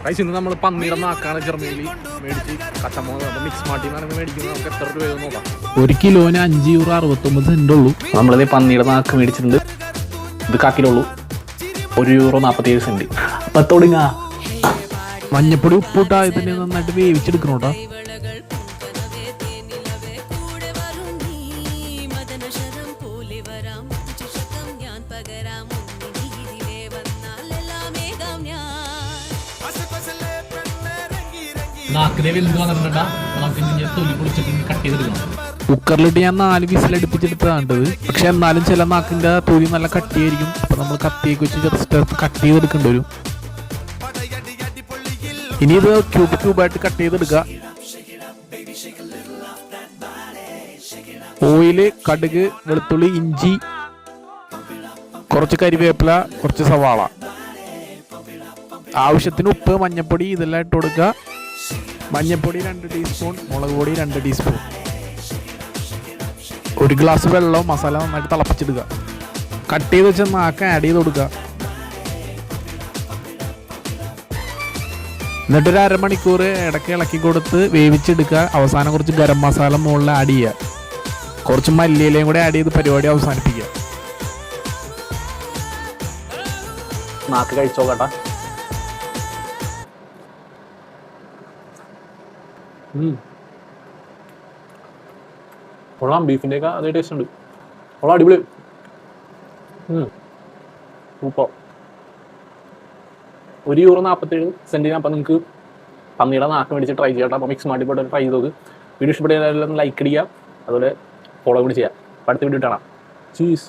Rice ഇന്ന് നമ്മൾ പന്നിയുടെ നാക്കാണ് ജർമ്മനിയിൽ മേടിച്ച് കട്ടമോ മിക്സ് മാട്ടി മേടിക്കുന്നത്. നമുക്ക് എത്ര രൂപ നോക്കാം. 1 കിലോന് €5.69 ഉള്ളൂ. നമ്മളിത് പന്നിയുടെ നാക്ക് മേടിച്ചിട്ടുണ്ട്. ഇത് കാക്കിലുള്ളൂ. €1.47. അപ്പം തൊടുങ്ങ. മഞ്ഞപ്പൊടി ഉപ്പിട്ടാ ഇതിനെ നന്നായിട്ട് വേവിച്ചെടുക്കണോട്ടാ. കുക്കറിലിട്ട് ഞാൻ 4 വിസിലടുപ്പിച്ചെടുത്തതാണ്ടത്. പക്ഷെ എന്നാലും ചില നാക്കിന്റെ തൊലി നല്ല കട്ടിയായിരിക്കും. അപ്പൊ നമ്മൾ കത്തിയൊക്കെ വെച്ച് ജസ്റ്റ് കട്ട് ചെയ്തെടുക്കേണ്ടി വരും. ഇനി ഇത് ക്യൂബായിട്ട് കട്ട് ചെയ്തെടുക്കുക. ഓയില്, കടുക്, വെളുത്തുള്ളി, ഇഞ്ചി, കുറച്ച് കരിവേപ്പില, കുറച്ച് സവാള, ആവശ്യത്തിന് ഉപ്പ്, മഞ്ഞപ്പൊടി ഇതെല്ലാം ഇട്ട് കൊടുക്കുക. മഞ്ഞപ്പൊടി 2 ടീസ്പൂൺ, മുളക് പൊടി 2 ടീസ്പൂൺ, 1 ഗ്ലാസ് വെള്ളം, മസാല നന്നായിട്ട് തിളപ്പിച്ചെടുക്കുക. കട്ട് ചെയ്ത് വെച്ച നാക്ക് ആഡ് ചെയ്ത് കൊടുക്കുക. എന്നിട്ടൊരു അരമണിക്കൂർ ഇടയ്ക്ക് ഇളക്കി കൊടുത്ത് വേവിച്ചെടുക്കുക. അവസാനം കുറച്ച് ഗരം മസാല മുകളിൽ ആഡ് ചെയ്യുക. കുറച്ച് മല്ലിയിലയും കൂടെ ആഡ് ചെയ്ത് പരിപാടി അവസാനിപ്പിക്കുക. നാക്ക് കഴിച്ചോക്കട്ടാ. കൊള്ളാം. ബീഫിൻ്റെയൊക്കെ അതേ ടേസ്റ്റ് ഉണ്ട്. കൊള്ളാം, അടിപൊളി, സൂപ്പർ. €1.47. അപ്പം നിങ്ങൾക്ക് പന്നിയുടെ നാക്ക് മേടിച്ച് ട്രൈ ചെയ്യാം. അപ്പോൾ മിക്സ് മാറ്റി പോയിട്ട് ട്രൈ ചെയ്ത് നോക്ക്. വീഡിയോ ഇഷ്ടപ്പെട്ട ലൈക്ക് അടിക്കുക, അതുപോലെ ഫോളോ കൂടി ചെയ്യാം. അടുത്ത വീഡിയോ കാണാം. ചീസ്.